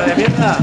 de mierda.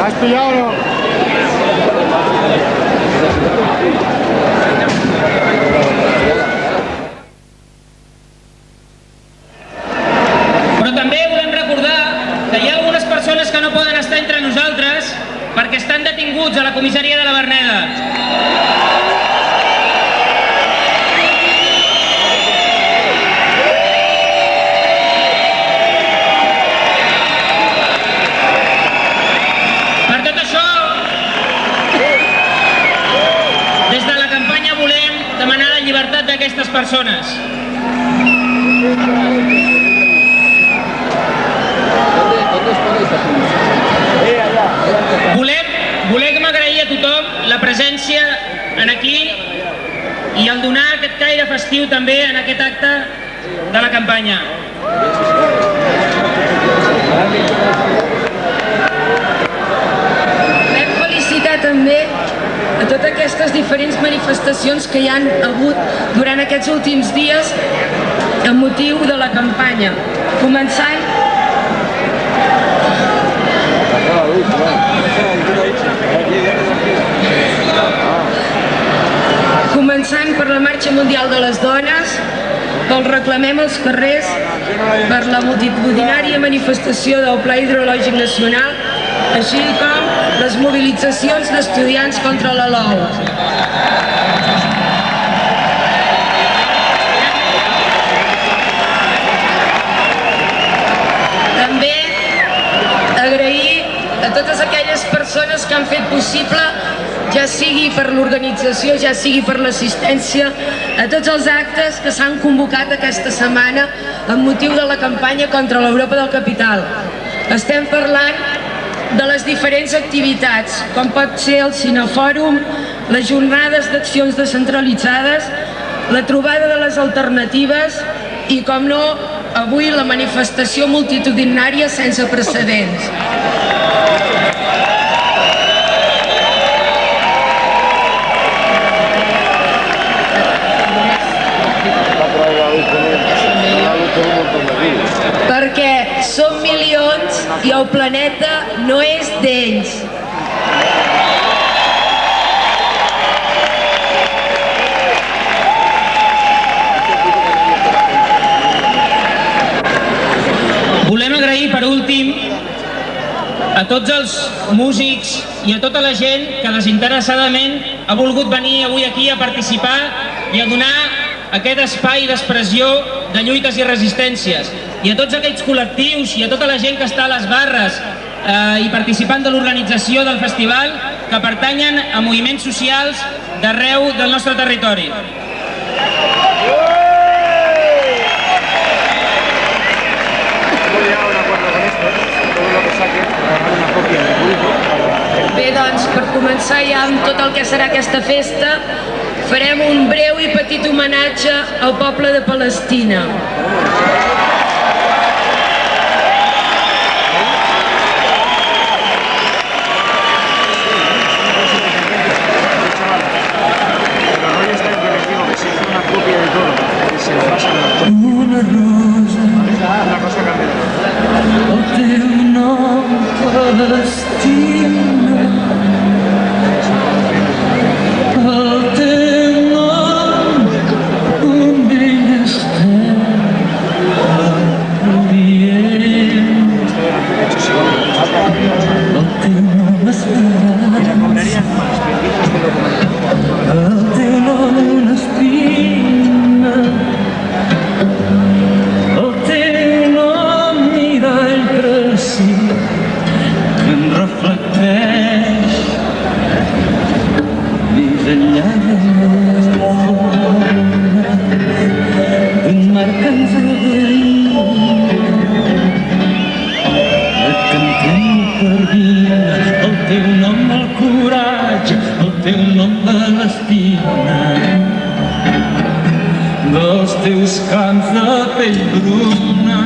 ¿Has pillado o no? Però també volem recordar que hi ha algunes persones que no poden estar entre nosaltres perquè estan detinguts a la comissaria de la Verneda. Per tot això, des de la campanya volem demanar la llibertat d'aquestes persones. Volem agrair a tothom la presència en aquí i el donar aquest caire festiu també en aquest acte de la campanya. Volem felicitar també a totes aquestes diferents manifestacions que hi han hagut durant aquests últims dies amb motiu de la campanya. Començant per la Marxa Mundial de les Dones, pel Reclamem als carrers, per la multitudinària manifestació del Pla Hidrològic Nacional, així com les mobilitzacions d'estudiants contra la LOU. També agrair a totes aquelles persones que han fet possible, ja sigui per l'organització, ja sigui per l'assistència, a tots els actes que s'han convocat aquesta setmana amb motiu de la campanya contra l'Europa del Capital. Estem parlant de les diferents activitats, com pot ser el Cinefòrum, les jornades d'accions descentralitzades, la trobada de les alternatives i, com no, avui la manifestació multitudinària sense precedents. Perquè som milions i el planeta no és d'ells. Volem agrair, per últim, a tots els músics i a tota la gent que desinteressadament ha volgut venir avui aquí a participar i a donar aquest espai d'expressió de lluites i resistències. I a tots aquells col·lectius i a tota la gent que està a les barres i participant de l'organització del festival que pertanyen a moviments socials d'arreu del nostre territori. Hemos llegado a un acuerdo con esto, todo lo que saquen, para dejar una copia del grupo. per començar ja amb tot el que serà aquesta festa, farem un breu i petit homenatge al poble de Palestina. Una rosa, el teu nom Palestina, el teu nom un vell estel rient, el teu nom esperança, el teu nom una espina, el teu nom mirall precis que em reflecteix més enllà de l'ona d'un mar que ens abraïa. Et cantem per dia el teu nom el coratge, el teu nom Palestina, dels teus camps de pell bruna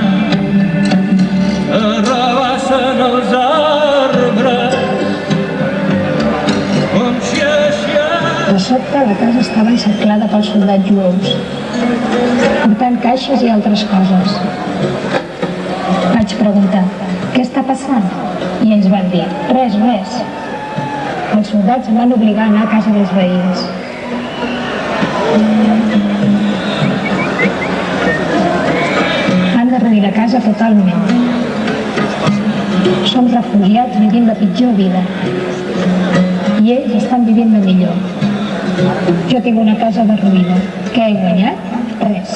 arrabassen els arbres com si De sobte, la casa estava encerclada pels soldats jueus, portant caixes i altres coses. Vaig preguntar, què està passant? I ells van dir, res, res. Els soldats em van obligar a anar a casa dels veïns. Han derruït la casa totalment. Som refugiats vivint la pitjor vida. I ells estan vivint la millor. Jo tinc una casa derruïda. Què he guanyat? Res.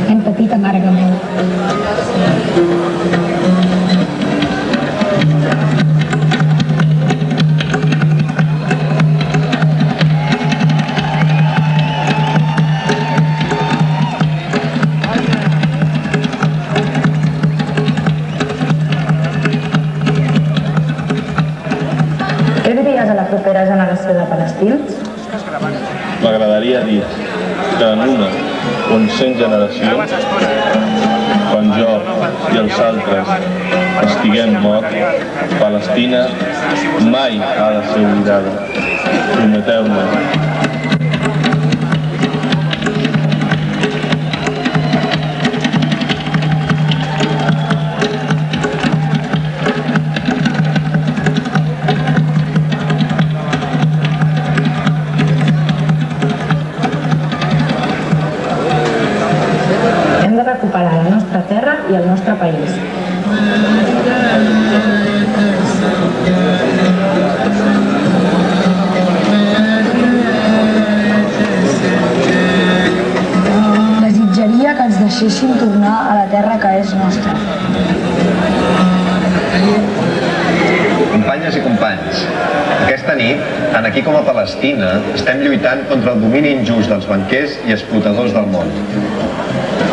Hem patit amargament. Què diries a la propera generació de palestins? M'agradaria dir que en una o en 100 generacions, quan jo i els altres estiguem morts, Palestina mai ha de ser oblidada. Prometeu-me. Hem de recuperar la nostra terra i el nostre país. Desitjaria que ens deixessin tornar a la terra que és nostra. Companyes i companys, aquesta nit, tant aquí com a Palestina, estem lluitant contra el domini injust dels banquers i explotadors del món.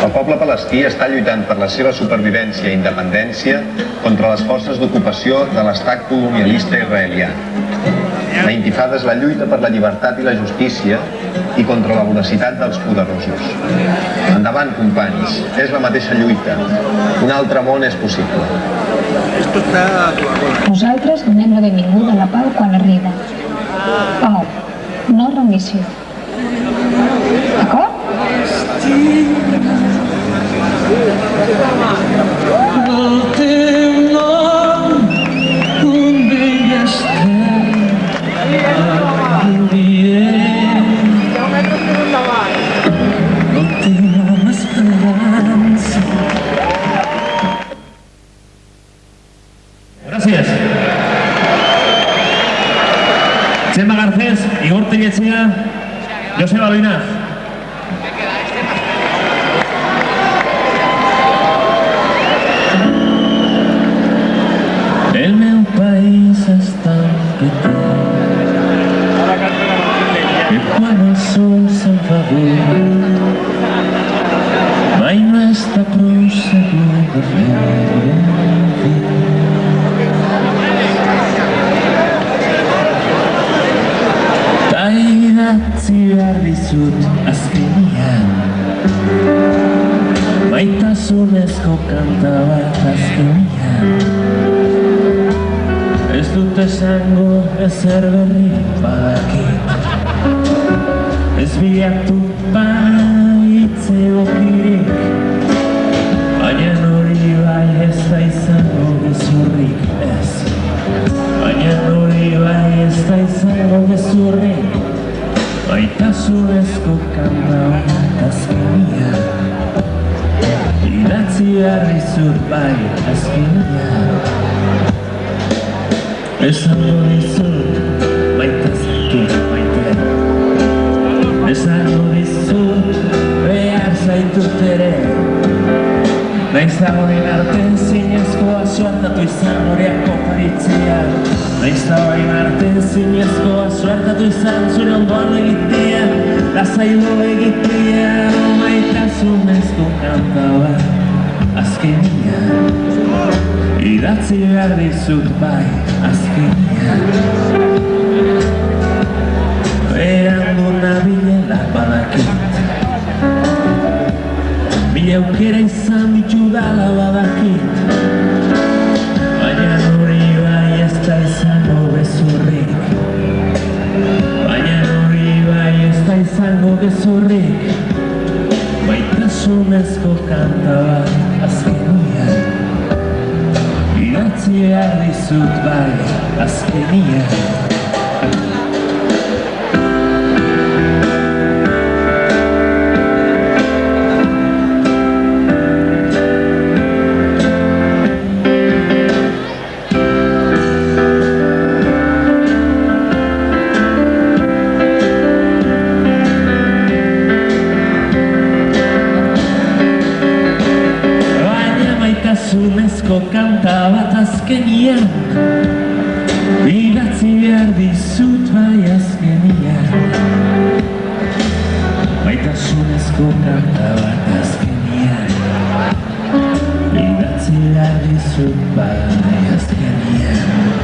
El poble palestí està lluitant per la seva supervivència i independència contra les forces d'ocupació de l'estat colonialista israelià. La intifada és la lluita per la llibertat i la justícia i contra la voracitat dels poderosos. Endavant, companys, és la mateixa lluita. Un altre món és possible. Nosaltres donem la benvinguda a la pau quan arriba. Pau, no rendició. D'acord? El teu nom, un vell estel rient, el teu nom esperança. Gracias. Chema Garcés, Igor Telletxea, Joseba Loinaz. El meu país és tan petit que quan el sol se'n fa dur mai no està prou segur de fer dizut azkenean maitasunezko kanta bat azkenean ez dut esango ezer berri badakit ez bilatu baitz egokirik baina hori bai ez da izango gezurrik ez baina hori bai ez da izango gezurrik maitasunezko kanta bat azkenean idatzi behar dizut bai azkenean esango dizut maitazakit maitean esango dizut behar zaitut ere naiz dagoen arte zinezkoa suertatu izan horiak oparitzea naiz dagoen arte zinezkoa suertatu izan zure ondoan egitea lasailu egitea maitasunezko kanta bat azkenean idatzi behar dizut bai azkenean berandu nabilela badakit mila aukera izan ditudala badakit baina hori bai ez da izango gezurrik baina hori bai ez da izango gezurrik maitasunezko kanta bat azkenean idatzi behar dizut bai azkenean maitasunezko kanta bat azkenean idatzi behar dizut bai azkenean maitasunezko kanta bat azkenean idatzi behar dizut bai azkenean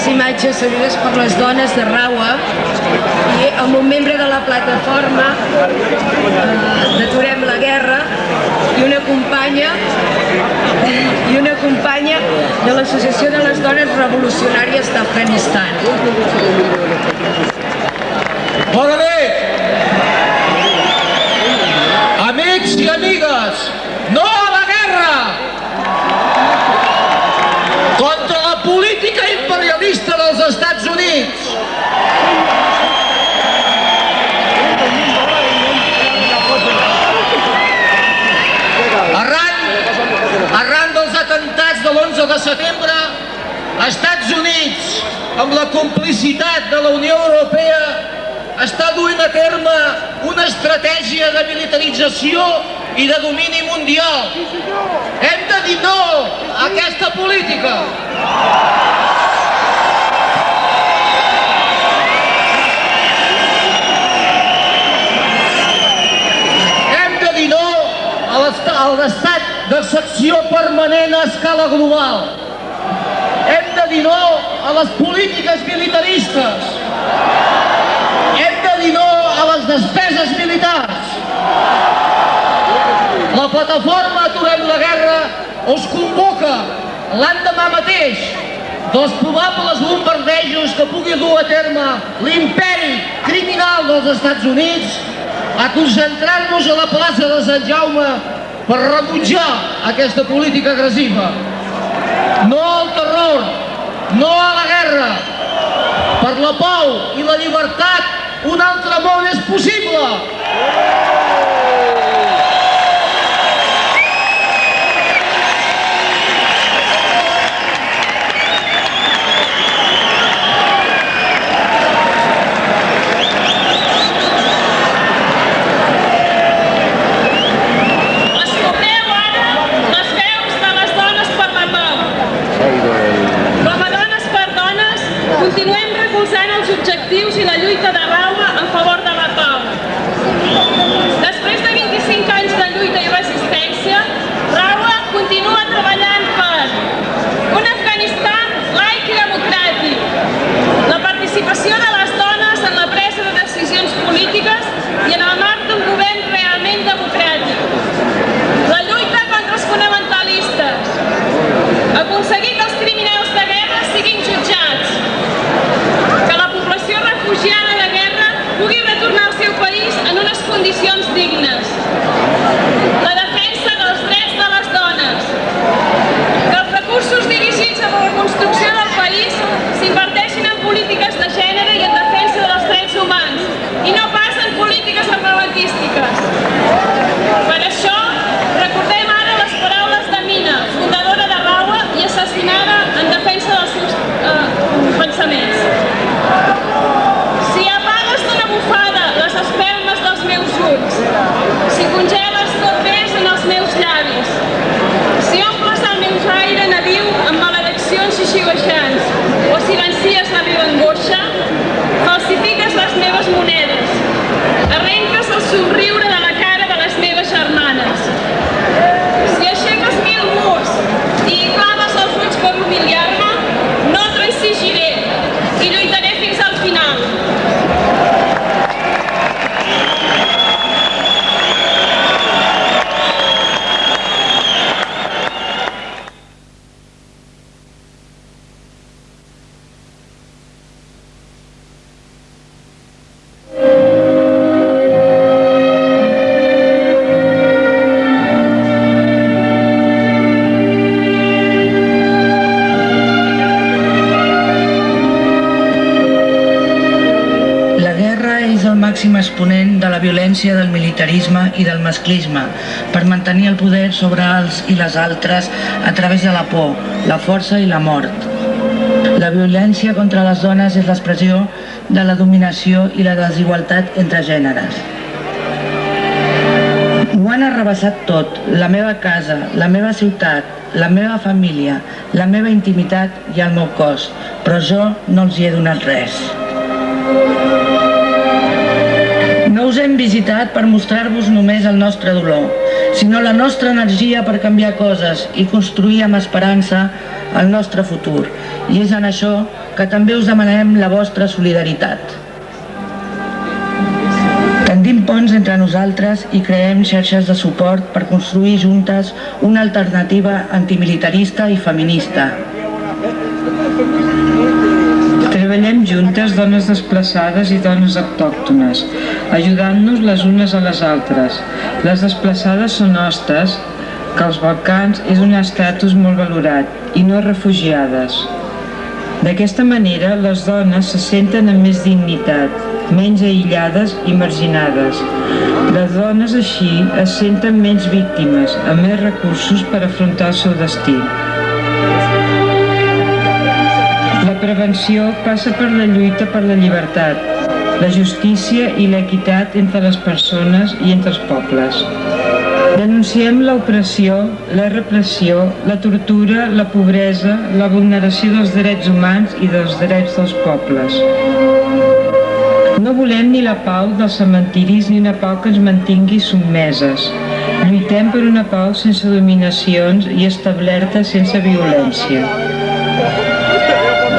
unes imatges cedides per les dones de Raua i amb un membre de la plataforma d'Aturem la Guerra i una companya de l'Associació de les Dones Revolucionàries d'Afganistan. Bona nit! Amics i amigues, no a la guerra! Contra la política imperialista dels Estats Units! Arran dels atemptats de l'11 de setembre, Estats Units, amb la complicitat de la Unió Europea, està duint a terme una estratègia de militarització i de domini mundial. Hem de dir no a aquesta política. Hem de dir no a l'estat d'excepció permanent a escala global. Hem de dir no a les polítiques militaristes. Hem de dir no a les despeses militars. La plataforma Aturem la Guerra us convoca l'endemà mateix dels probables bombardejos que pugui dur a terme l'imperi criminal dels Estats Units a concentrar-nos a la plaça de Sant Jaume per rebutjar aquesta política agressiva. No al terror, no a la guerra. Per la pau i la llibertat, un altre món és possible. Continuem recolzant els objectius i la lluita de Raua en favor de la pau. Després de 25 anys de lluita i resistència, Raua continua treballant per un Afganistan laic i democràtic, la participació de les dones en la presa de decisions polítiques i en el marc d'un govern realment democràtic, la lluita contra els fonamentalistes, aconseguir que els criminals de guerra siguin jutjats, que la població refugiada de guerra pugui retornar al seu país en unes condicions dignes, la defensa dels drets de les dones, que els recursos dirigits a la reconstrucció del país s'inverteixin en polítiques de gènere i en defensa dels drets humans i no pas en polítiques armamentístiques. Per això, recordem ara les paraules de Mina, fundadora de Raua i assassinada en defensa dels seus pensaments. Si apagues d'una bufada les espelmes dels meus ulls, si congeles tot bes en els meus llavis, si omples el meu aire nadiu amb malediccions i xiuaixants, o silencies la meva angoixa, falsifiques les meves monedes, arrenques el somriure de la cara de les meves germanes. Si aixeques 1000 murs i claves els ulls per humiliar-me, no transigiré i lluitaré fins al final. Màxim exponent de la violència, del militarisme i del masclisme per mantenir el poder sobre els i les altres a través de la por, la força i la mort. La violència contra les dones és l'expressió de la dominació i la desigualtat entre gèneres. Ho han arrabassat tot, la meva casa, la meva ciutat, la meva família, la meva intimitat i el meu cos, però jo no els hi he donat res. No us hem visitat per mostrar-vos només el nostre dolor, sinó la nostra energia per canviar coses i construir amb esperança el nostre futur. I és en això que també us demanem la vostra solidaritat. Tendim ponts entre nosaltres i creem xarxes de suport per construir juntes una alternativa antimilitarista i feminista. Treballem juntes dones desplaçades i dones autòctones, ajudant-nos les unes a les altres. Les desplaçades són hostes, que als Balcans és un estatus molt valorat, i no refugiades. D'aquesta manera, les dones se senten amb més dignitat, menys aïllades i marginades. Les dones així es senten menys víctimes, amb més recursos per afrontar el seu destí. La prevenció passa per la lluita per la llibertat, la justícia i l'equitat entre les persones i entre els pobles. Denunciem l'opressió, la repressió, la tortura, la pobresa, la vulneració dels drets humans i dels drets dels pobles. No volem ni la pau dels cementiris ni una pau que ens mantingui submeses. Lluitem per una pau sense dominacions i establerta sense violència.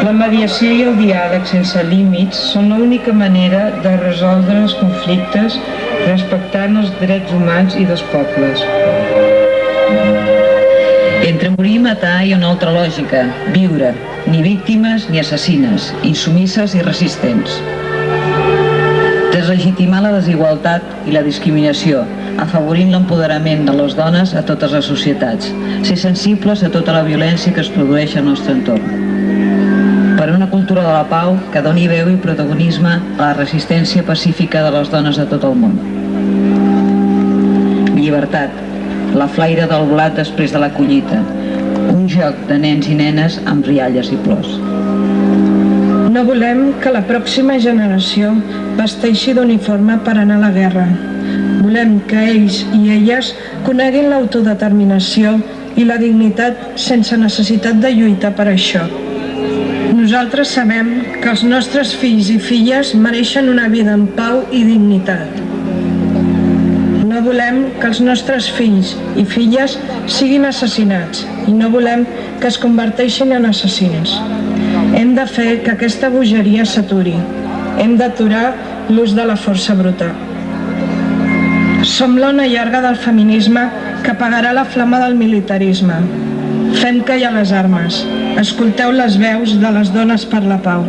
La mediació i el diàleg sense límits són l'única manera de resoldre els conflictes respectant els drets humans i dels pobles. Entre morir i matar hi ha una altra lògica, viure, ni víctimes ni assassines, insumisses i resistents. Deslegitimar la desigualtat i la discriminació, afavorint l'empoderament de les dones a totes les societats, ser sensibles a tota la violència que es produeix al nostre entorn. Per una cultura de la pau que doni veu i protagonisme a la resistència pacífica de les dones de tot el món. Llibertat, la flaire del blat després de la collita, un joc de nens i nenes amb rialles i plors. No volem que la pròxima generació vesteixi d'uniforme per anar a la guerra. Volem que ells i elles coneguin l'autodeterminació i la dignitat sense necessitat de lluitar per això. Nosaltres sabem que els nostres fills i filles mereixen una vida en pau i dignitat. No volem que els nostres fills i filles siguin assassinats i no volem que es converteixin en assassins. Hem de fer que aquesta bogeria s'aturi. Hem d'aturar l'ús de la força bruta. Som l'ona llarga del feminisme que apagarà la flama del militarisme. Fem callar les armes. Escolteu les veus de les dones per la pau.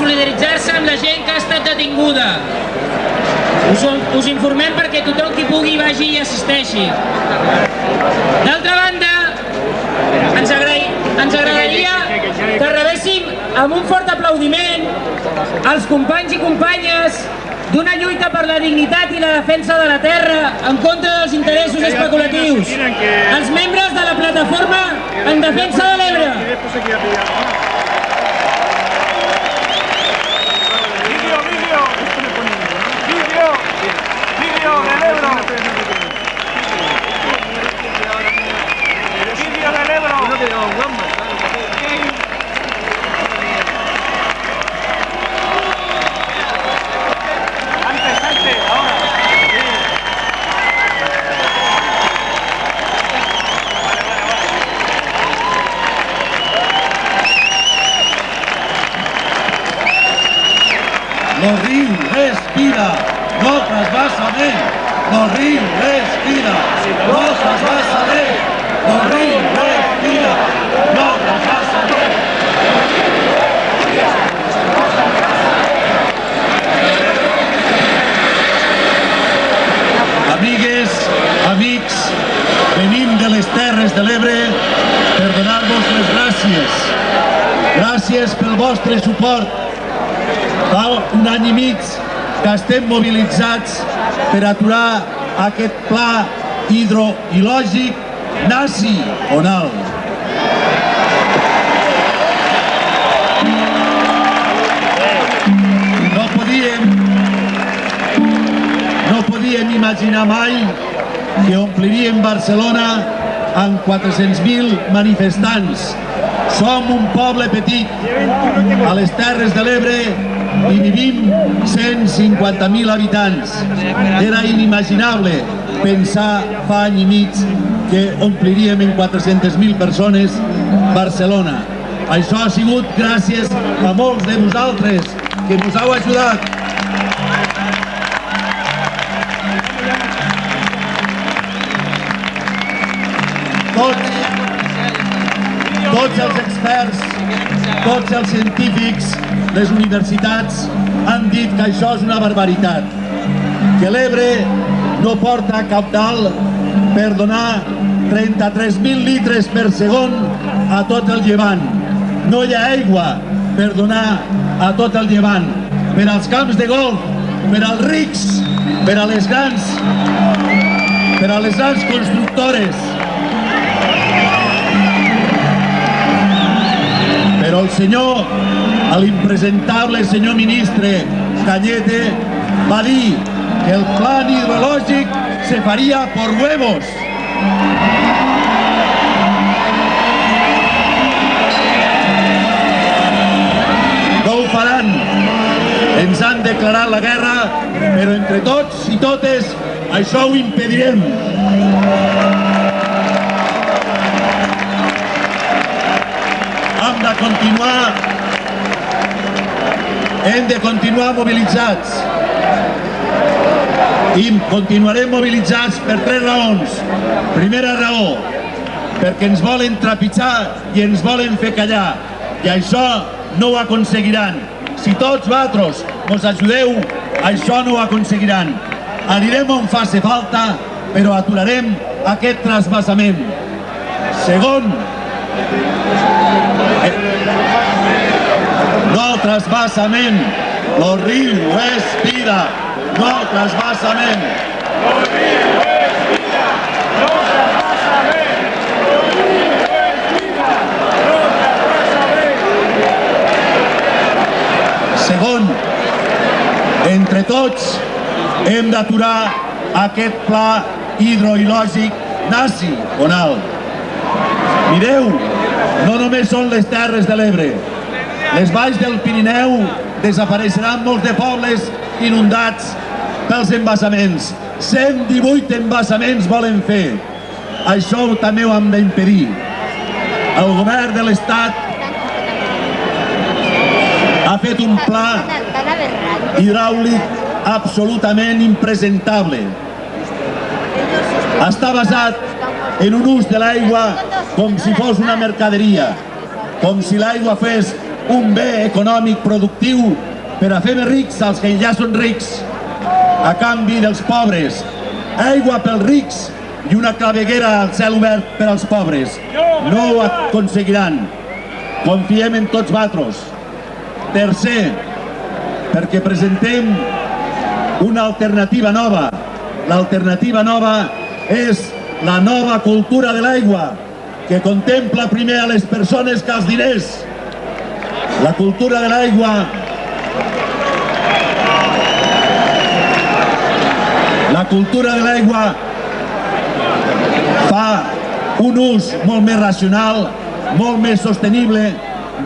solidaritzar-se amb la gent que ha estat detinguda. Us informem perquè tothom qui pugui vagi i assisteixi. D'altra banda, ens agradaria que rebéssim amb un fort aplaudiment als companys i companyes d'una lluita per la dignitat i la defensa de la terra en contra dels interessos especulatius, els membres de la plataforma en defensa de l'Ebre. el riu respira, no trasbassament. El riu respira, no trasbassament. El riu respira, no trasbassament. Amigues, amics, venim de les Terres de l'Ebre per donar-vos les gràcies. Gràcies pel vostre suport. Fa un any i mig que estem mobilitzats per aturar aquest pla hidroilògic nacional. No podíem imaginar mai que ompliríem Barcelona amb 400.000 manifestants. Som un poble petit a les Terres de l'Ebre i vivim 150.000 habitants. Era inimaginable pensar fa any i mig que ompliríem en 400.000 persones Barcelona. Això ha sigut gràcies a molts de vosaltres que ens heu ajudat. Tots els experts, tots els científics, les universitats han dit que això és una barbaritat, que l'Ebre no porta cabdal per donar 33.000 litres per segon a tot el Llevant. No hi ha aigua per donar a tot el Llevant, per als camps de golf, per als rics, per a les grans constructores. Però el senyor, l'impresentable senyor ministre Cañete, va dir que el plan hidrològic se faria por huevos. No ho faran. Ens han declarat la guerra, però entre tots i totes això ho impedirem. Hem de continuar mobilitzats i continuarem mobilitzats per 3 raons. Primera raó, perquè ens volen trepitjar i ens volen fer callar, i això no ho aconseguiran. Si tots vosaltres ens ajudeu, això no ho aconseguiran. Anirem on faci falta, però aturarem aquest trasbassament. Segon, no trasbassament, el riu respira, no trasbassament. El riu respira, no trasbassament. Segon, entre tots hem d'aturar aquest pla hidroilògic nacional. Mireu, no només són les Terres de l'Ebre. Les valls del Pirineu desapareixeran molts de pobles inundats pels embassaments. 118 embassaments volen fer. Això també ho hem d'impedir. El govern de l'Estat ha fet un pla hidràulic absolutament impresentable. Està basat en un ús de l'aigua com si fos una mercaderia, com si l'aigua fes un bé econòmic productiu per a fer més rics als que ja són rics, a canvi dels pobres. Aigua pels rics i una claveguera al cel obert per als pobres. No ho aconseguiran. Confiem en tots vosaltres. Tercer, perquè presentem una alternativa nova. L'alternativa nova és la nova cultura de l'aigua, que contempla primer a les persones que als diners. La cultura de l'aigua fa un ús molt més racional, molt més sostenible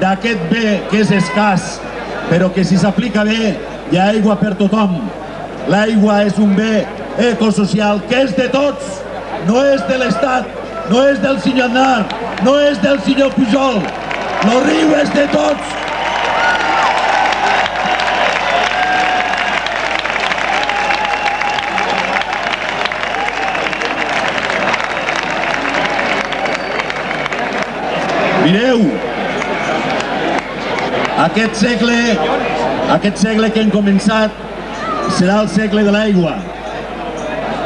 d'aquest bé que és escàs, però que si s'aplica bé hi ha aigua per tothom. L'aigua és un bé ecosocial que és de tots, no és de l'Estat, no és del senyor Aznar, no és del senyor Pujol. El riu és de tots. aquest segle que hem començat serà el segle de l'aigua.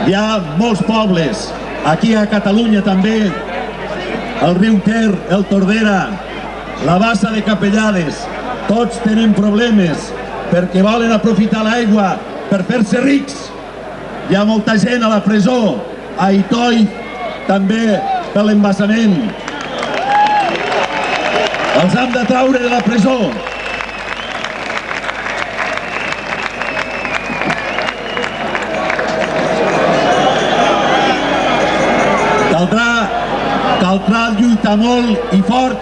Hi ha molts pobles, aquí a Catalunya també, el riu Ter, el Tordera, la Bassa de Capellades, tots tenen problemes perquè volen aprofitar l'aigua per fer-se rics. Hi ha molta gent a la presó, a Itoi també per l'embassament. Els han de traure de la presó. Caldrà lluitar molt i fort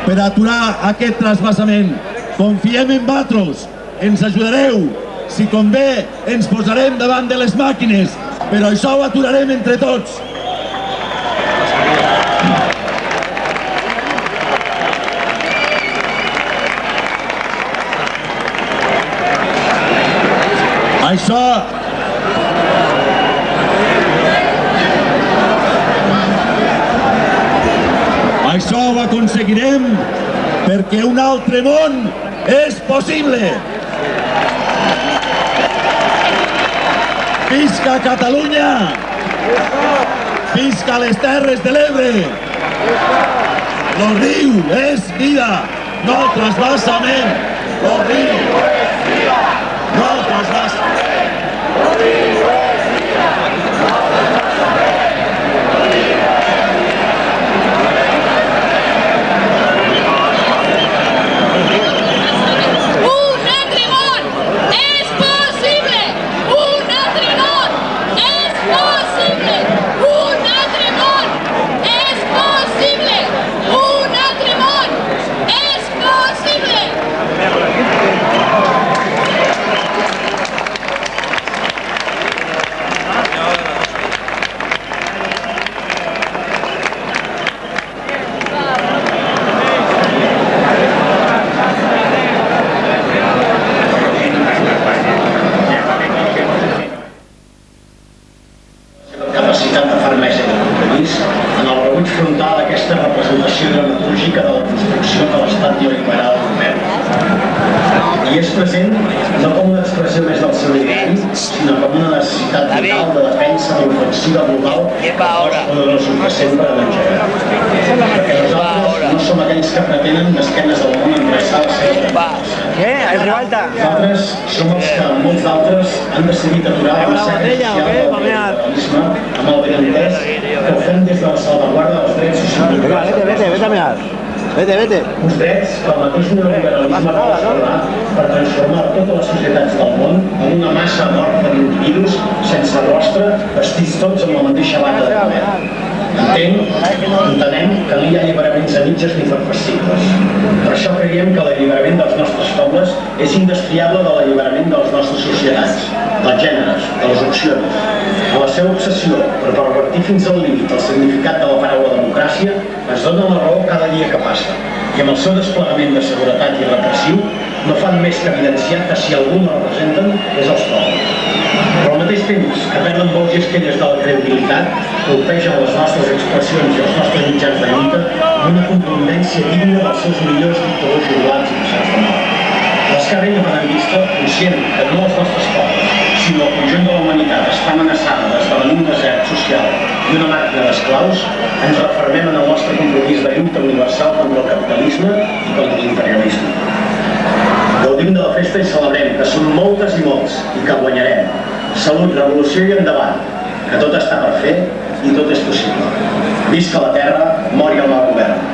per aturar aquest trasbassament. Confiem en vosaltres, ens ajudareu. Si convé, ens posarem davant de les màquines, però això ho aturarem entre tots. Això ho aconseguirem perquè un altre món és possible. Visca Catalunya! Visca les Terres de l'Ebre! El riu és vida, no trasbassament! El riu és vida, no trasbassament! El riu és vida, no trasbassament! Nosaltres som els que molts d'altres han decidit aturar la massacre social del liberalisme amb el benentès que ho fem des de la salvaguarda dels drets socials. Uns drets que el mateix neoliberalisme va restaurar per transformar totes les societats del món en una massa amorfa d'individus sense rostre, vestits tots amb la mateixa bata de comer. Entenem que no hi ha alliberaments a mitges ni per fascicles. Per això creiem que l'alliberament dels nostres pobles és indestriable de l'alliberament de les nostres societats, dels gèneres, de les opcions. A la seva obsessió per pervertir fins al límit el significat de la paraula democràcia ens dona la raó cada dia que passa. I amb el seu desplegament de seguretat i repressiu no fan més que evidenciar que si algú no representen és els pobles. Però al mateix temps que perden vols i esquelles de la credibilitat, colpegen les nostres expressions i els nostres mitjans de lluita amb una contundència digna dels seus millors dictadors jubilats i passats de mort. L'esquerra independentista, conscient que no els nostres pobles, sinó el conjunt de la humanitat està amenaçada d'esdevenir un desert social i una màquina d'esclaus, ens refermem en el nostre compromís de lluita universal contra el capitalisme i contra l'imperialisme. Gaudim de la festa i celebrem que som moltes i molts i que guanyarem. Salut, revolució i endavant, que tot està per fer i tot és possible. Visca la terra, mori el mal govern.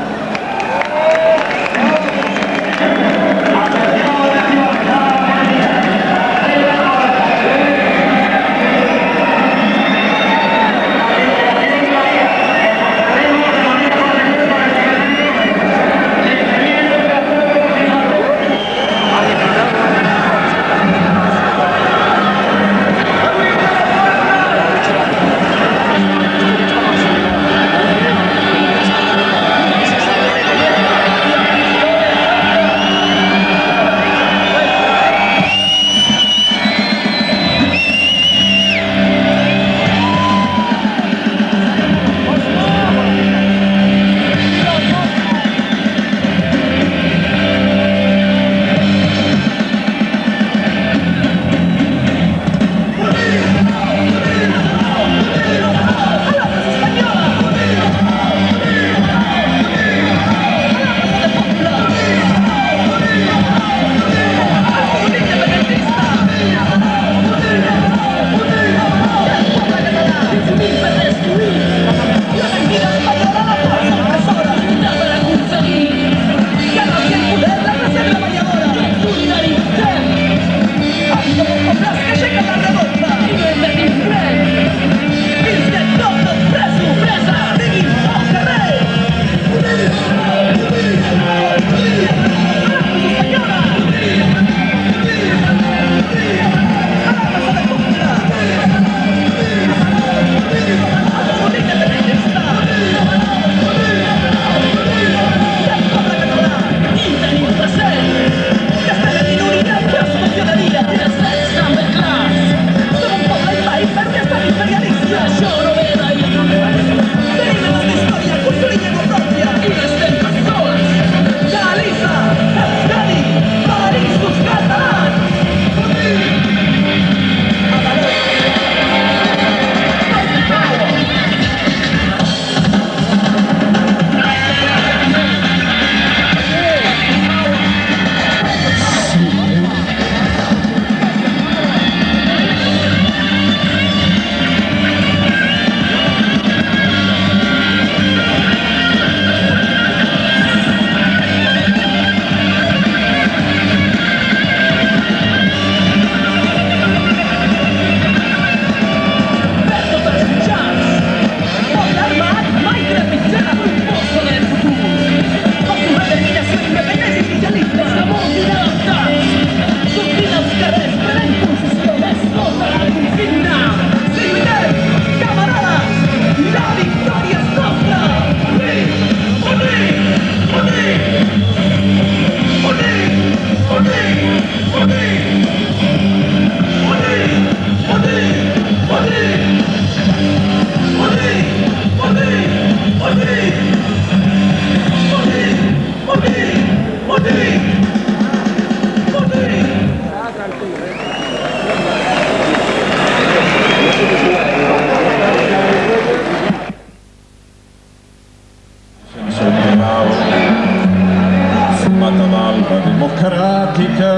Fumata d'alba democràtica,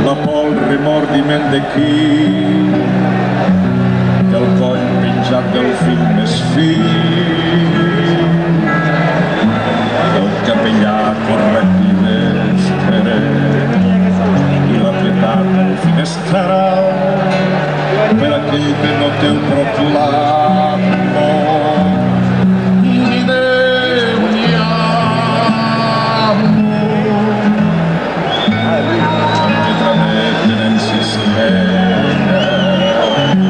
la por, el remordiment de qui, que el coll penjat del fil més fi, el capellà correcte d'espera i l'apretat del finestral per aquell que no té el proclam. Ni Déu ni amor, amb que trameten en cistella com un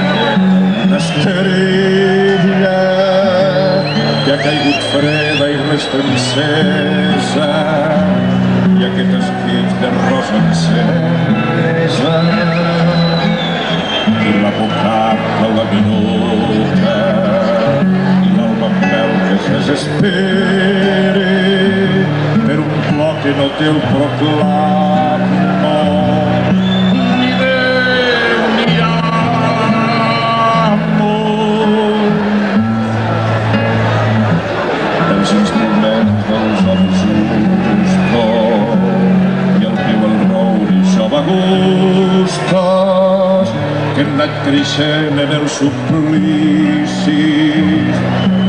paquet una estrella que ha caigut freda i resta encesa, i aquest esquif de rosa encesa i la bocata, la minuta i l'alba amb veu que es desespera per un plor que no té el proclam. Ni Déu ni amor, els instruments dels homes justos i el piu, el roure i jove gustos que han anat creixent en els suplicis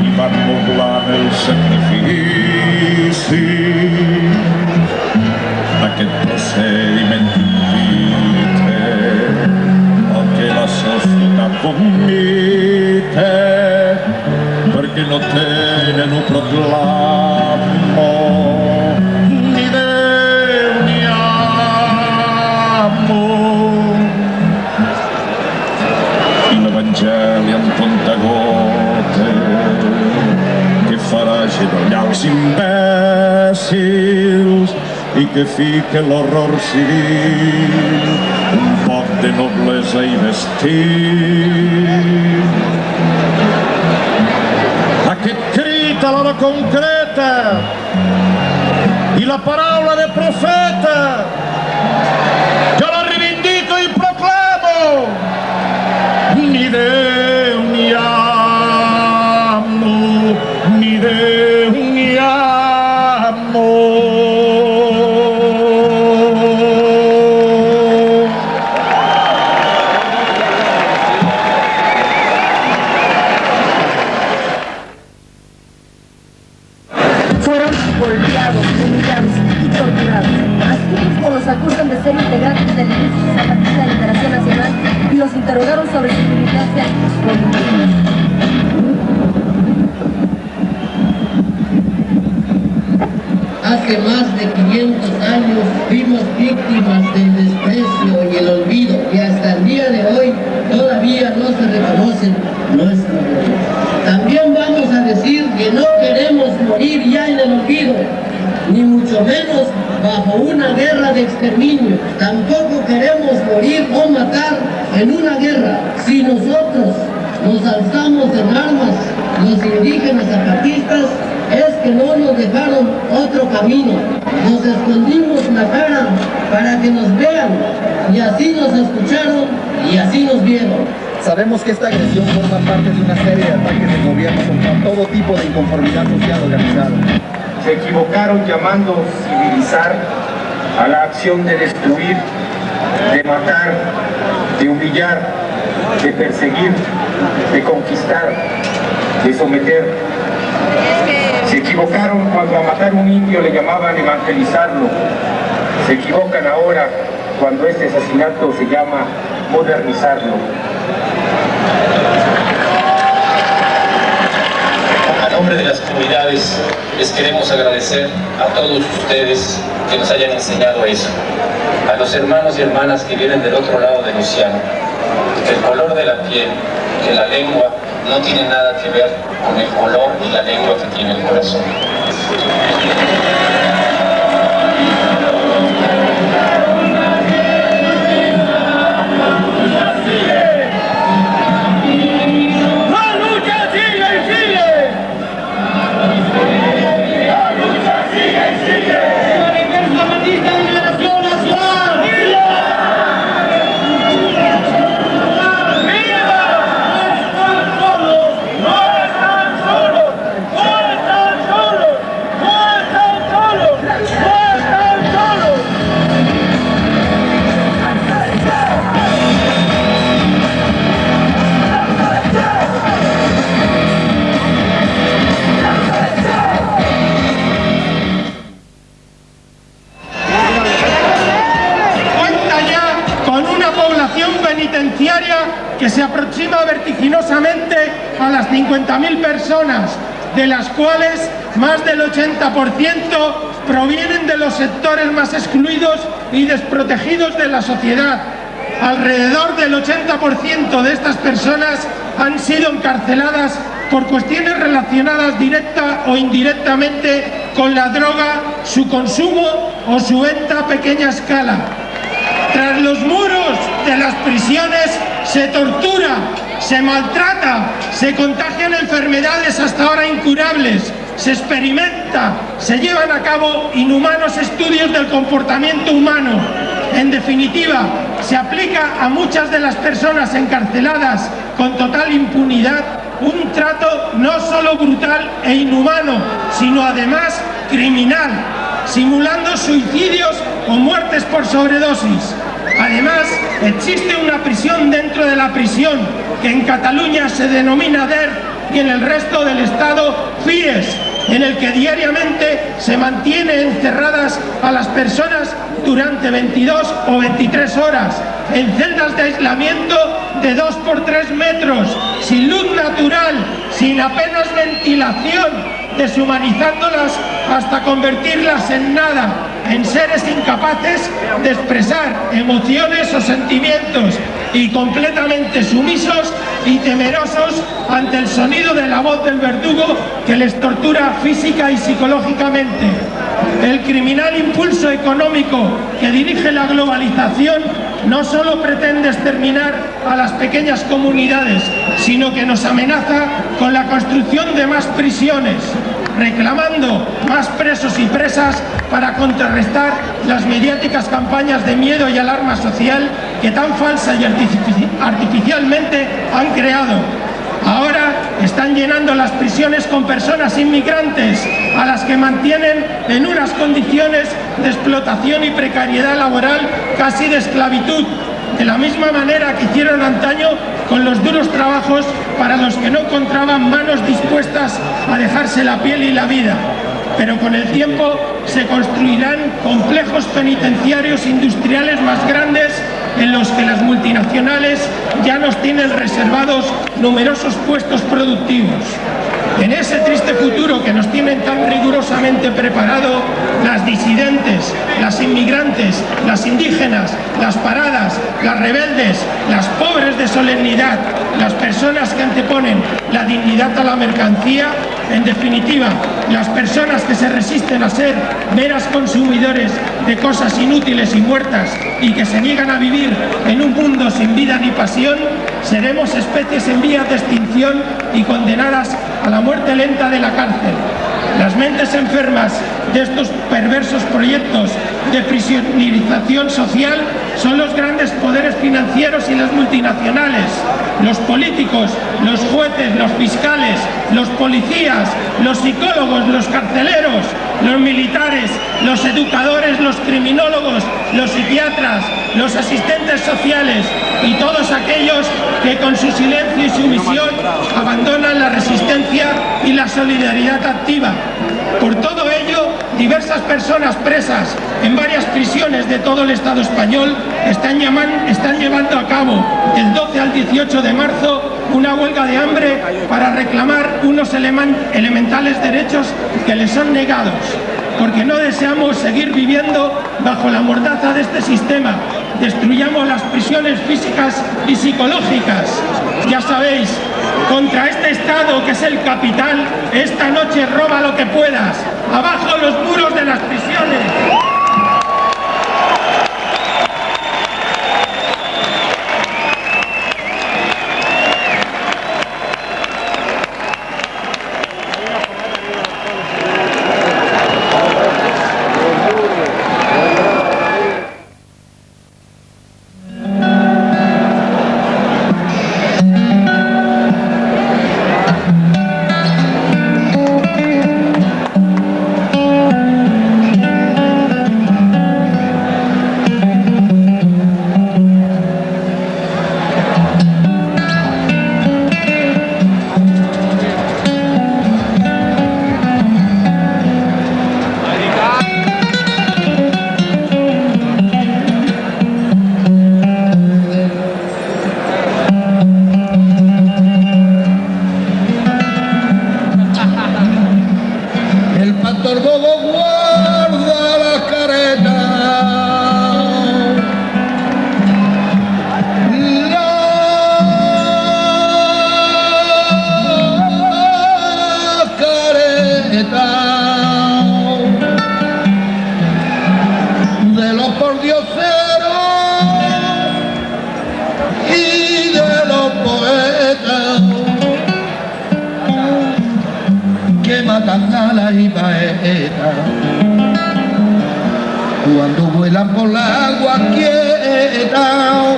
i van moblant els sacrificis. Aquest procediment invita el que la societat vomita perquè no tenen un proclamo. Ni Déu ni amor, i l'Evangeli amb comptagota que farà genollars imbècils i que fica l'horror civil un poc de noblesa i d'estil. Aquest crit a l'hora concreta i la paraula de profeta jo la reivindico i proclamo. Ni Déu ni amor, ni Déu ni amor. Fueron golpeados, humillados y torturados. Así mismo los acusan de ser integrantes del Ejército Zapatista de Liberación Nacional y los interrogaron sobre su militancia política. Hace más de 500 años fuimos víctimas del desprecio y el olvido, y hasta el día de hoy todavía no se reconocen nuestros errores. También vamos a decir que no queremos morir ya en el olvido, ni mucho menos bajo una guerra de exterminio. Tampoco queremos morir o matar en una guerra. Si nosotros nos alzamos en armas, los indígenas zapatistas, es que no nos dejaron otro camino. Nos escondimos la cara para que nos vean, y así nos escucharon y así nos vieron. Sabemos que esta agresión forma parte de una serie de ataques del gobierno contra todo tipo de inconformidad social organizada. Se equivocaron llamando civilizar a la acción de destruir, de matar, de humillar, de perseguir, de conquistar, de someter. Se equivocaron cuando a matar un indio le llamaban evangelizarlo. Se equivocan ahora cuando este asesinato se llama modernizarlo. A nombre de las comunidades les queremos agradecer a todos ustedes que nos hayan enseñado eso. A los hermanos y hermanas que vienen del otro lado del océano. El color de la piel, que la lengua, no tiene nada que ver con el color y la lengua que tiene el corazón. penitenciaria que se aproxima vertiginosamente a las 50.000 personas, de las cuales más del 80% provienen de los sectores más excluidos y desprotegidos de la sociedad. Alrededor del 80% de estas personas han sido encarceladas por cuestiones relacionadas directa o indirectamente con la droga, su consumo o su venta a pequeña escala. Tras los muros de las prisiones se tortura, se maltrata, se contagian enfermedades hasta ahora incurables, se experimenta, se llevan a cabo inhumanos estudios del comportamiento humano. En definitiva, se aplica a muchas de las personas encarceladas con total impunidad un trato no solo brutal e inhumano, sino además criminal, simulando suicidios o muertes por sobredosis. Además, existe una prisión dentro de la prisión, que en Cataluña se denomina DER y en el resto del Estado FIES, en el que diariamente se mantiene encerradas a las personas durante 22 o 23 horas, en celdas de aislamiento de 2 por 3 metros, sin luz natural, sin apenas ventilación, deshumanizándolas hasta convertirlas en nada, en seres incapaces de expresar emociones o sentimientos y completamente sumisos y temerosos ante el sonido de la voz del verdugo que les tortura física y psicológicamente. El criminal impulso económico que dirige la globalización no solo pretende exterminar a las pequeñas comunidades, sino que nos amenaza con la construcción de más prisiones, reclamando más presos y presas para contrarrestar las mediáticas campañas de miedo y alarma social que tan falsa y artificialmente han creado. Ahora están llenando las prisiones con personas inmigrantes, a las que mantienen en unas condiciones de explotación y precariedad laboral casi de esclavitud, de la misma manera que hicieron antaño con los duros trabajos para los que no encontraban manos dispuestas a dejarse la piel y la vida. Pero con el tiempo se construirán complejos penitenciarios industriales más grandes en los que las multinacionales ya nos tienen reservados numerosos puestos productivos. En ese triste futuro que nos tienen tan rigurosamente preparado, las disidentes, las inmigrantes, las indígenas, las paradas, las rebeldes, las pobres de solemnidad, las personas que anteponen la dignidad a la mercancía, en definitiva, las personas que se resisten a ser meras consumidores de cosas inútiles y muertas y que se niegan a vivir en un mundo sin vida ni pasión, seremos especies en vías de extinción y condenadas a la muerte lenta de la cárcel. Las mentes enfermas de estos perversos proyectos de prisionerización social son los grandes poderes financieros y las multinacionales, los políticos, los jueces, los fiscales, los policías, los psicólogos, los carceleros, los militares, los educadores, los criminólogos, los psiquiatras, los asistentes sociales y todos aquellos que con su silencio y sumisión abandonan la resistencia y la solidaridad activa. Por todo ello, diversas personas presas en varias prisiones de todo el Estado español están llevando a cabo del 12 al 18 de marzo una huelga de hambre para reclamar unos elementales derechos que les son negados, porque no deseamos seguir viviendo bajo la mordaza de este sistema. Destruyamos las prisiones físicas y psicológicas. Ya sabéis, contra este Estado que es el capital, esta noche roba lo que puedas. ¡Abajo los muros de las prisiones! a la jibaeta. Cuando vuelan por la agua quieta,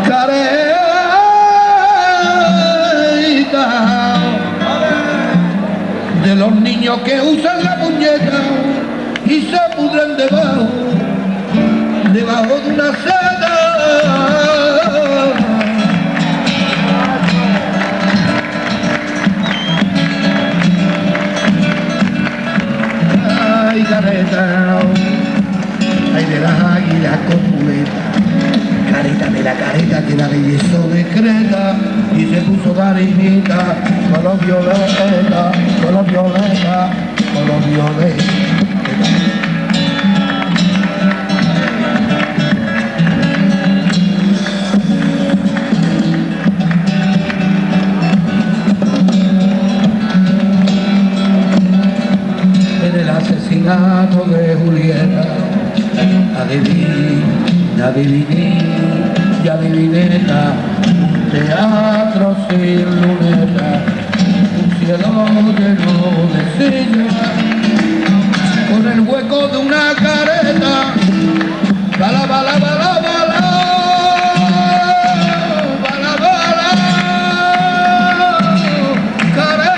careta de los niños que usan la puñeta y se pudren debajo de una seda. Ay, careta, ay de las águilas con muleta, careta de la careta que la belleza decreta y se puso cariñita con los violetas, con los violetas, con los violetas. Asesinato de Julieta, adivineta, un teatro sin luneta, un cielo lleno de sillas, con el hueco de una careta, bala, bala, bala, bala, bala, bala, careta.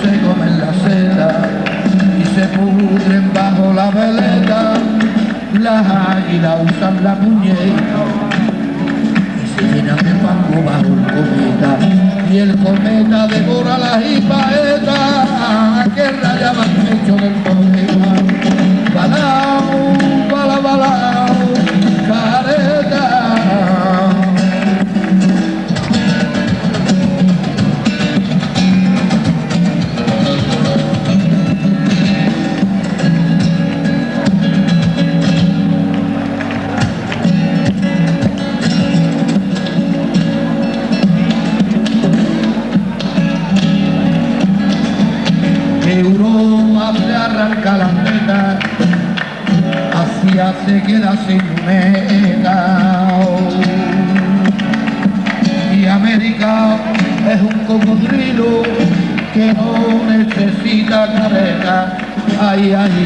Se comen la seda y se pudren bajo la veleta, las águilas usan la puñeta y se llenan de fango bajo el cometa, y el cometa devora las jibaetas que rayaban el pecho del cometa. Balao, bala, balao, careta. Europa se arranca las metas, Asia se queda sin meta, y América es un cocodrilo que no necesita careta. Ay, ay,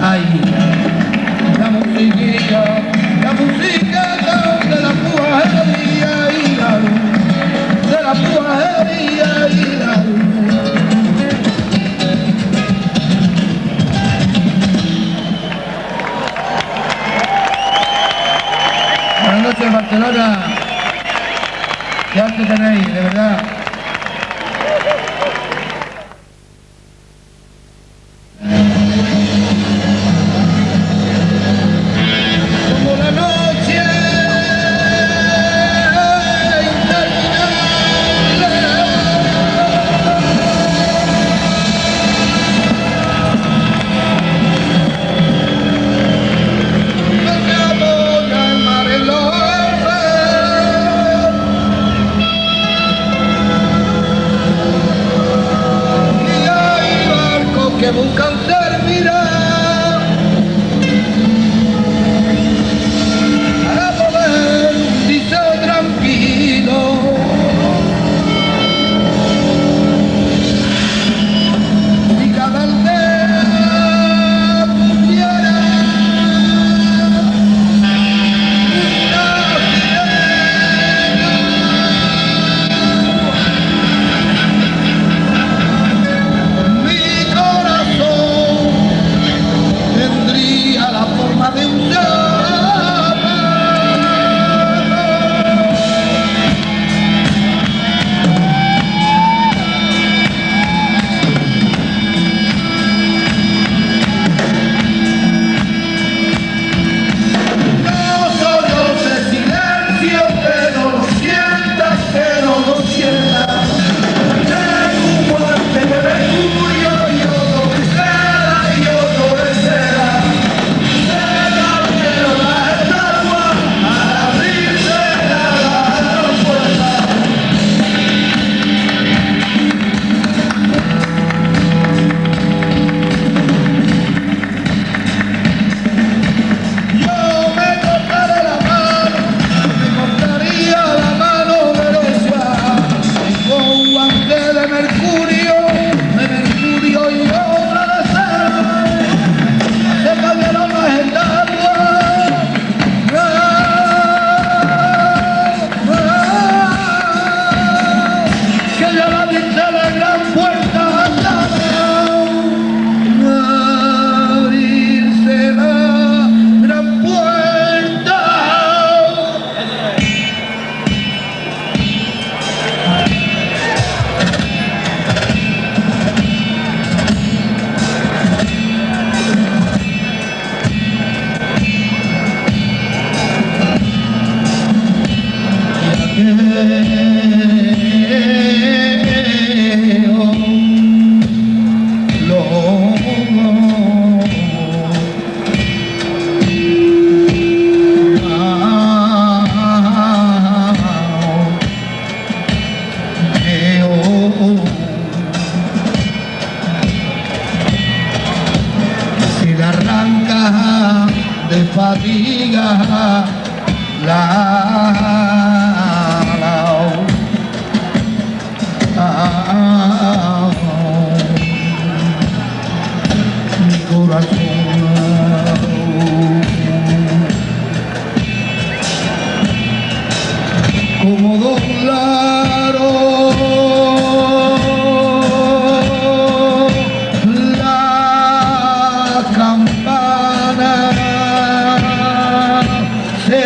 ay, la musiquilla de la puajería y la luz, de la puajería y la luz. Buenas noches, Barcelona. Ya te tenéis, de verdad. Como la noche que buscan servirá para poder irse tranquilo. Si cada aldea tuviera una sirena, mi corazón Mercurio y obra de cera, se cayeron las estatuas, que ya la viste la gran puerta abrirse la gran puerta. Si la arranca de fatiga mi corazón, como doblaron la campana, se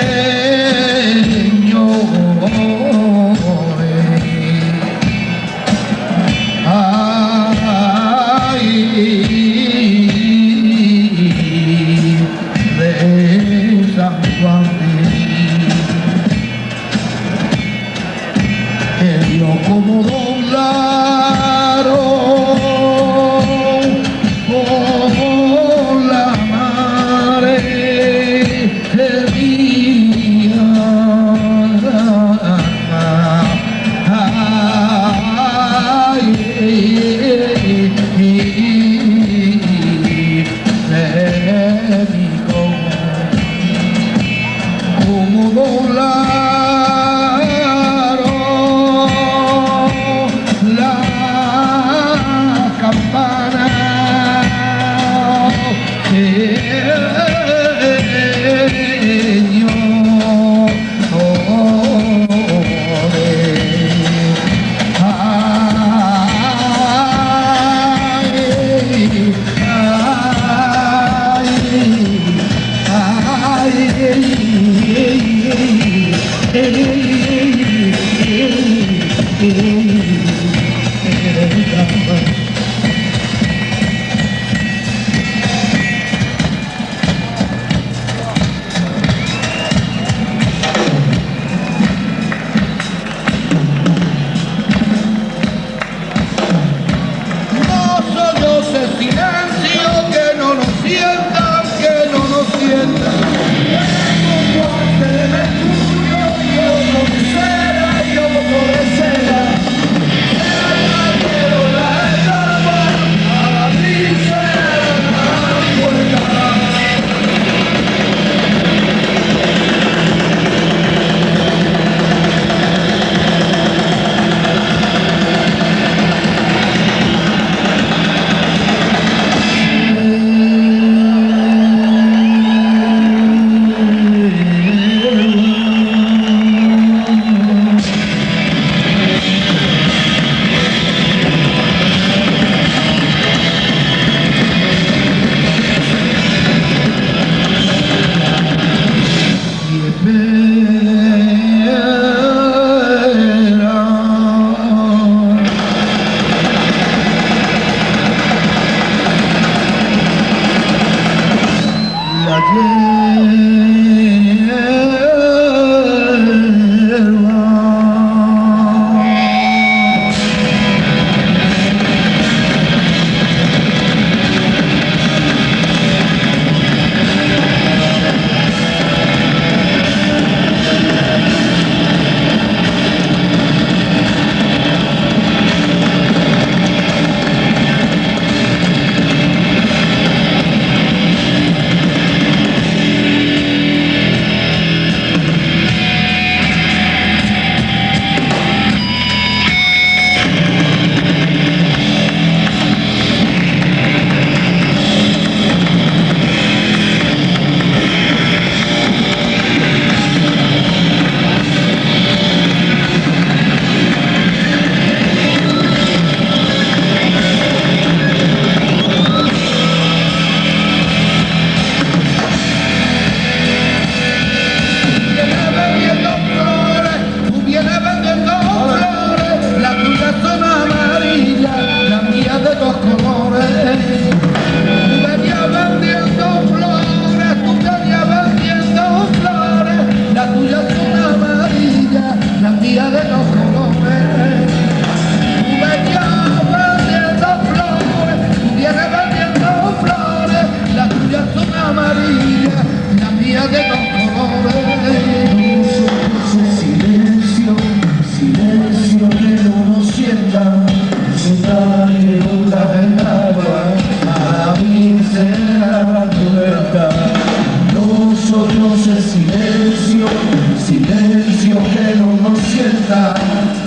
silencio que no nos sienta,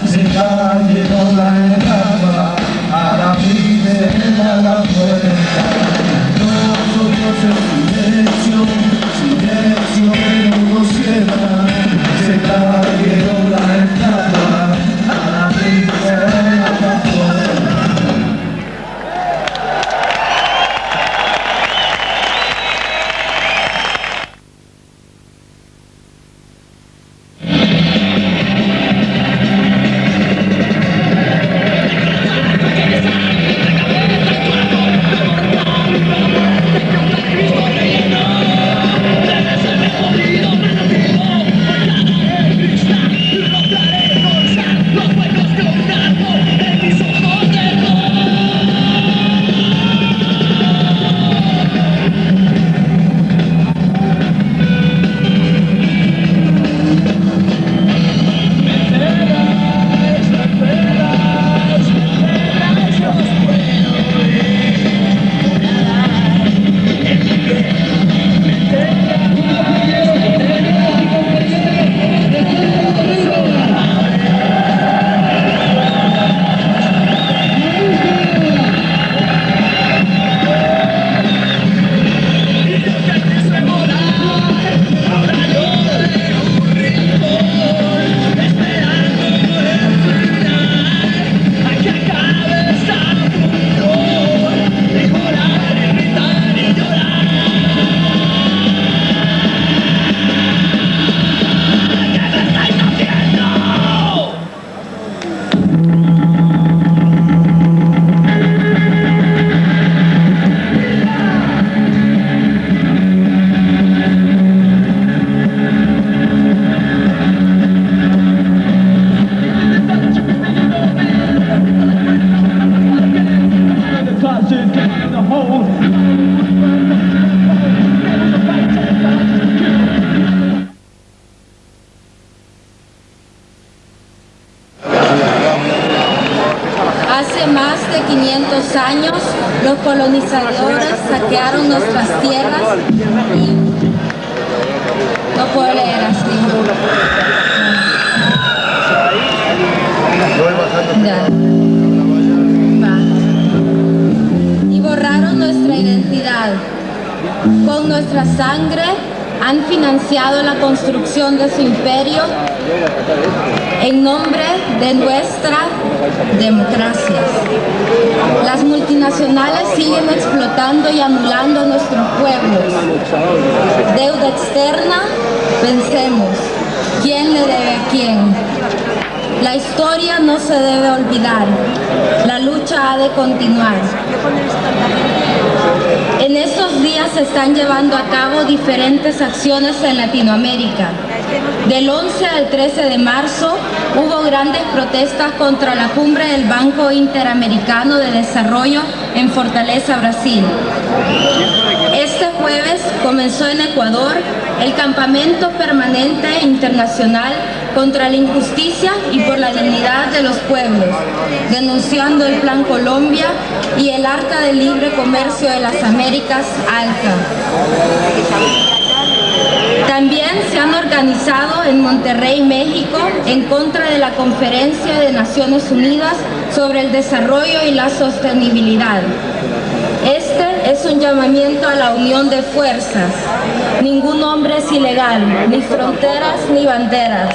se cayeron la etapa, a la primera la puerta. Nosotros el silencio que no nos sienta, se cayeron la etapa, a la primera la puerta. Hace más de 500 años, los colonizadores saquearon nuestras tierras y... No puedo leer así. Ya. Va. Y borraron nuestra identidad. Con nuestra sangre han financiado la construcción de su imperio en nombre de nuestra democracia. Las multinacionales siguen explotando y anulando a nuestros pueblos. Deuda externa, pensemos, ¿quién le debe a quién? La historia no se debe olvidar, la lucha ha de continuar. En estos días se están llevando a cabo diferentes acciones en Latinoamérica. Del 11 al 13 de marzo hubo grandes protestas contra la cumbre del Banco Interamericano de Desarrollo en Fortaleza, Brasil. Este jueves comenzó en Ecuador el campamento permanente internacional contra la injusticia y por la dignidad de los pueblos, denunciando el Plan Colombia y el Arca de Libre Comercio de las Américas, ALCA. También se han organizado en Monterrey, México, en contra de la Conferencia de Naciones Unidas sobre el Desarrollo y la Sostenibilidad. Este es un llamamiento a la unión de fuerzas. Ningún hombre es ilegal, ni fronteras ni banderas.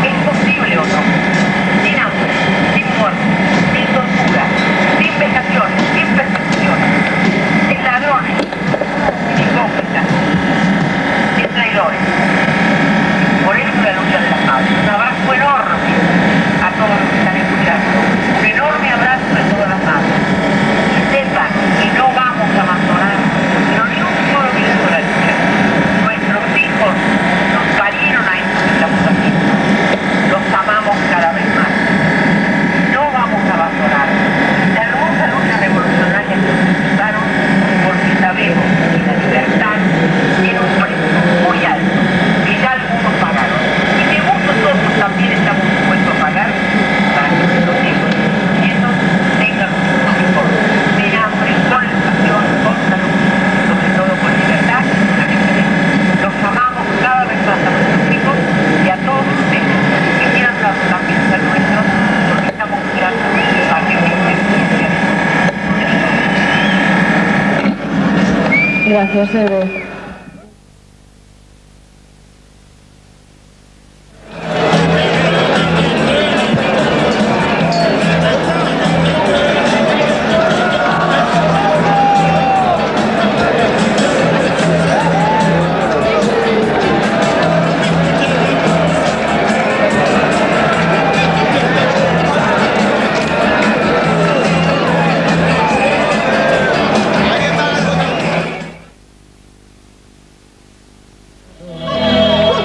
Es posible o no, sin hambre, sin muerte, sin tortura, Gracias, Eve.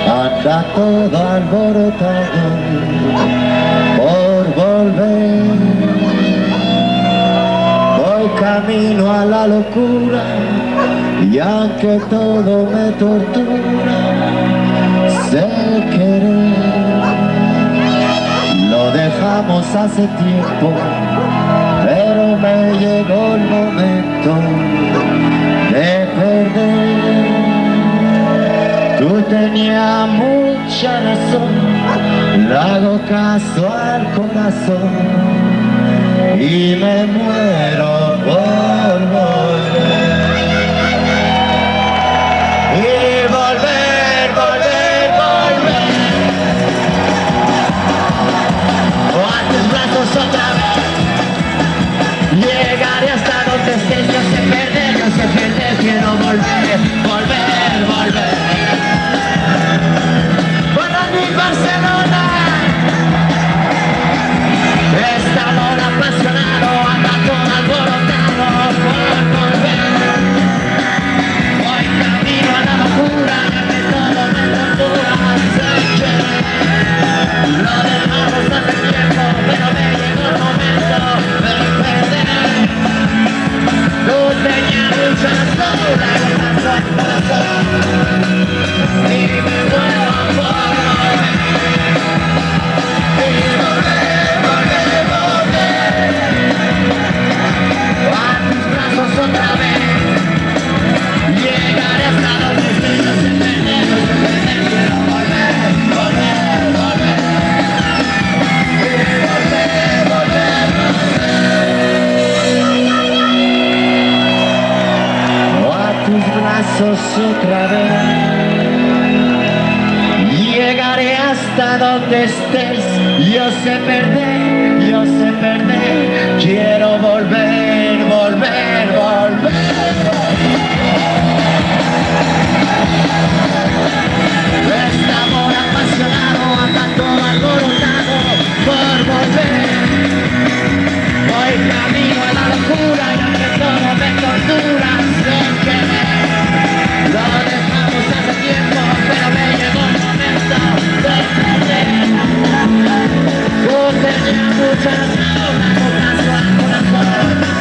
Anda todo alborotado por volver. Voy camino a la locura y aunque todo me tortura, sé querer. Lo dejamos hace tiempo, pero me llegó el momento de perder. Tú tenías mucha razón, le hago caso al corazón y me muero por volver. Y volver, volver, volver a tus brazos otra vez. Llegaré hasta donde estés, yo sé perder, quiero volver, volver, volver. Barcelona, esta hora apasionado, anda todo alborotado por volver. Voy camino a la locura, que todo me tortura, sé que lo dejamos hace tiempo, pero me llegó el momento de perder. Tú tenías mucha razón, la corazón, y me muero por volver. Otra vez llegaré hasta donde estés, no sé perder, quiero volver, volver, volver y volver, volver, volver a tus brazos otra vez. Llegaré hasta donde estés, yo sé perder, quiero volver, volver, volver. Este amor apasionado anda todo alborotado por volver. Voy camino a la locura y aunque todo me tortura, sé que lo dejamos hace tiempo, pero me llegó el momento de perder. Tú tenías mucha razón, hago caso al corazón.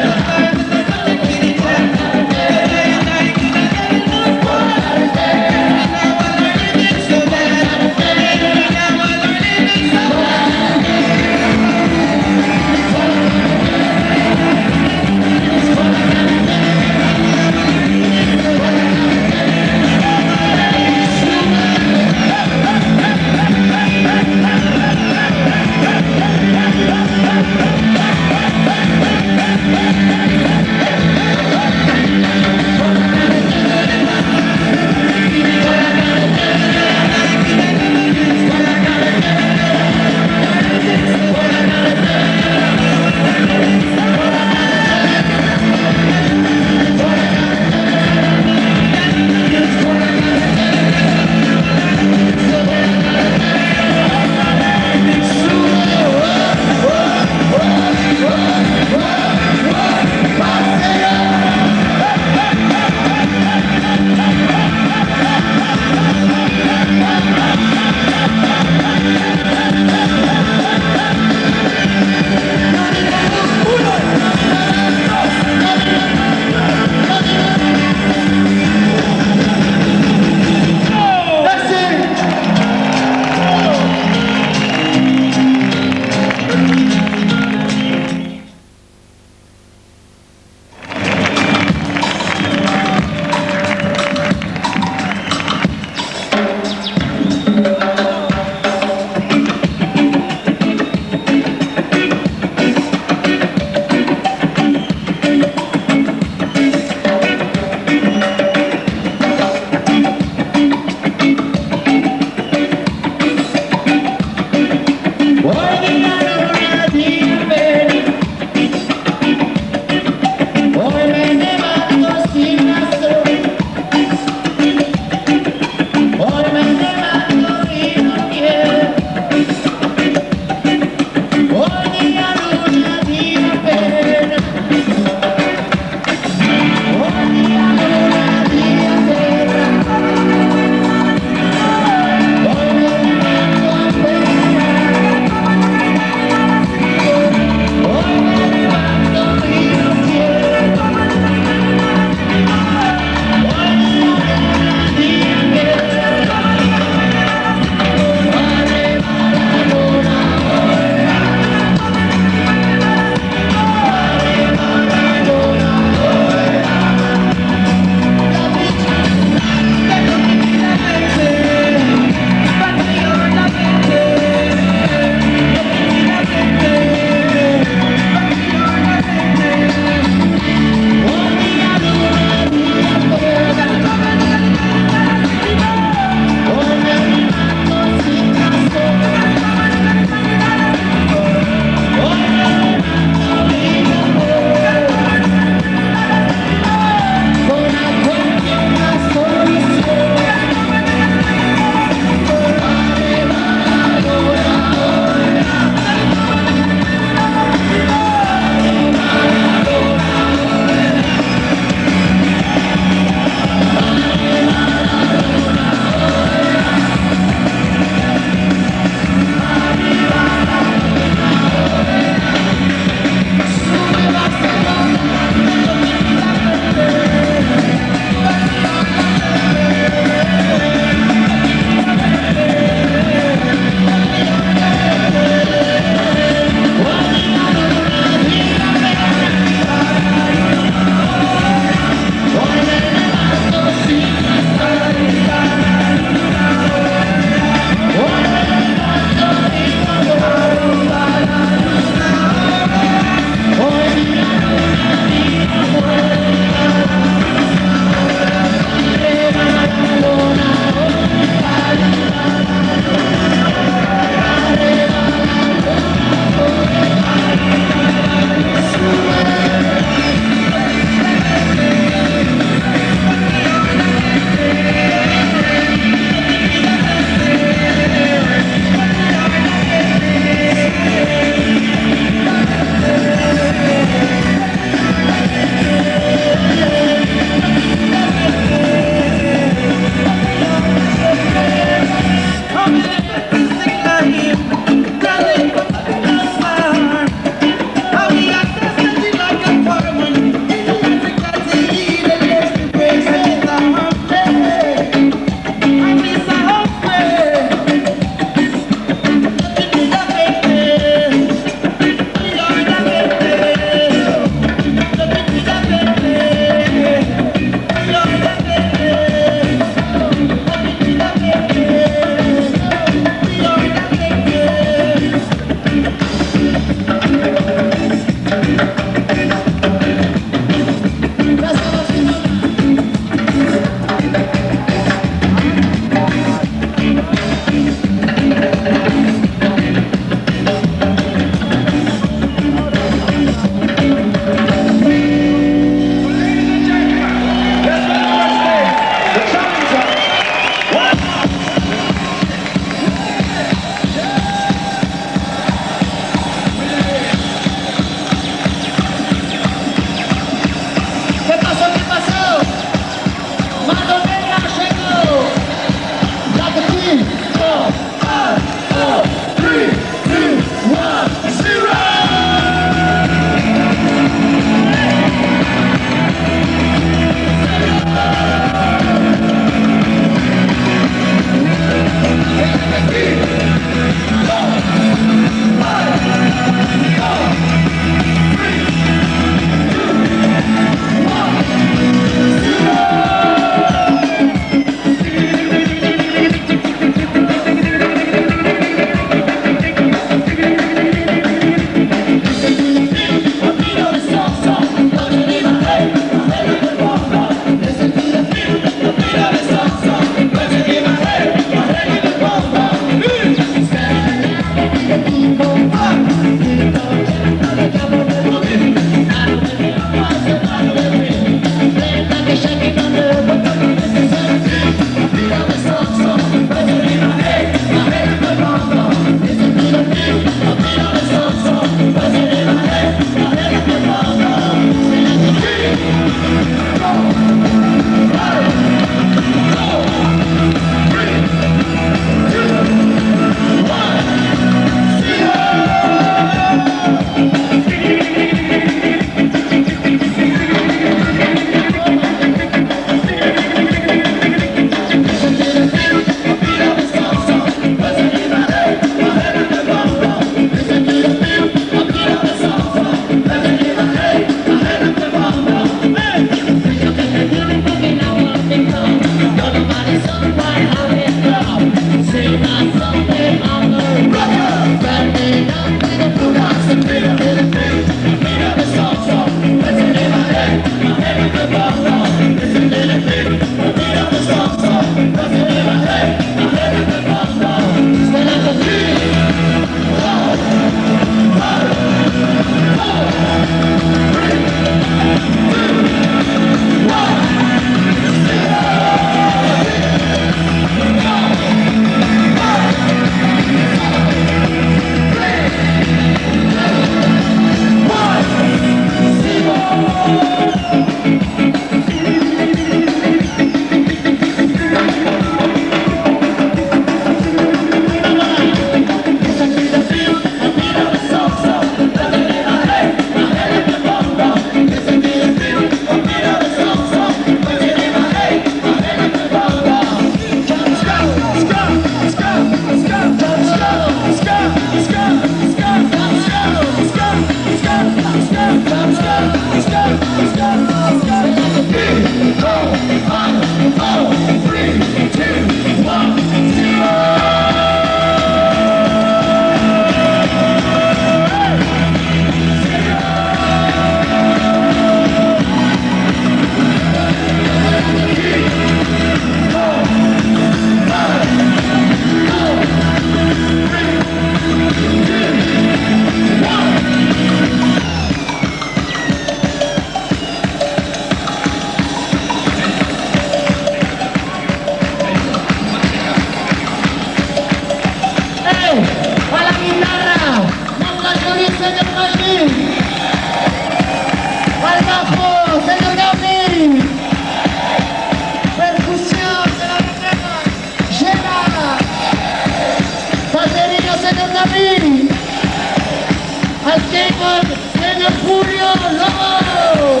¡Lolo!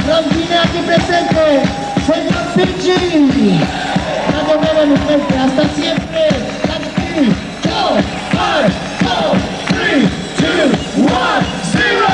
Rompine aquí presente, señor Pichi. Radio Nueva Mujer, hasta siempre. Aquí, 2, 5, 4, 3, 2, 1, 0.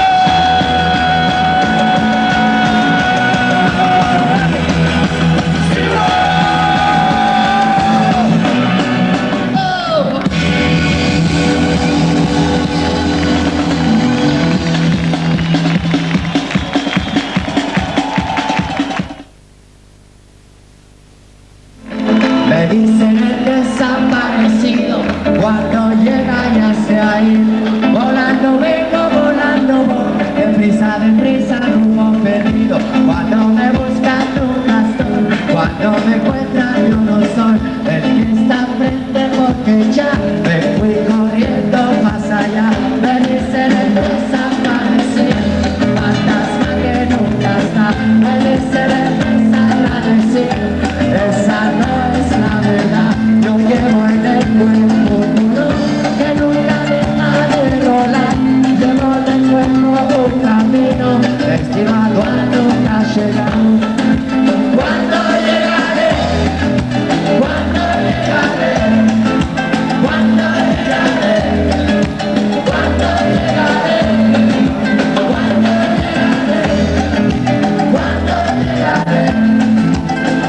Me dicen el desaparecido, cuando llega ya se ha ido. Volando vengo, volando voy, deprisa, rumbo perdido. Cuando me buscan nunca estoy, cuando me encuentran yo no soy el que está frente porque ya me fui corriendo más allá. Me dicen el desaparecido, fantasma que nunca está. Me dicen el desagradecido, esa no es la verdad. Yo llevo en el cuerpo uno que nunca deja de rolar. Llevo en el cuerpo un camino estimado a nunca llegar. Cuando llegaré, cuando llegaré, cuando llegaré, cuando llegaré, cuando llegaré, cuando llegaré,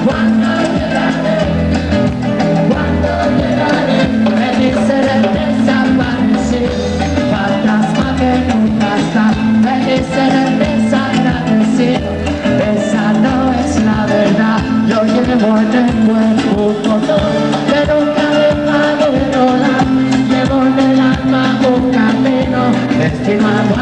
cuando llegaré, cuando llegaré. Me dicen el desaparecido, fantasma que nunca está. Me dicen el desagradecido, esa no es la verdad. Yo llevo en el cuerpo un motor que nunca deja de rolar. Llevo en el alma un camino estimado a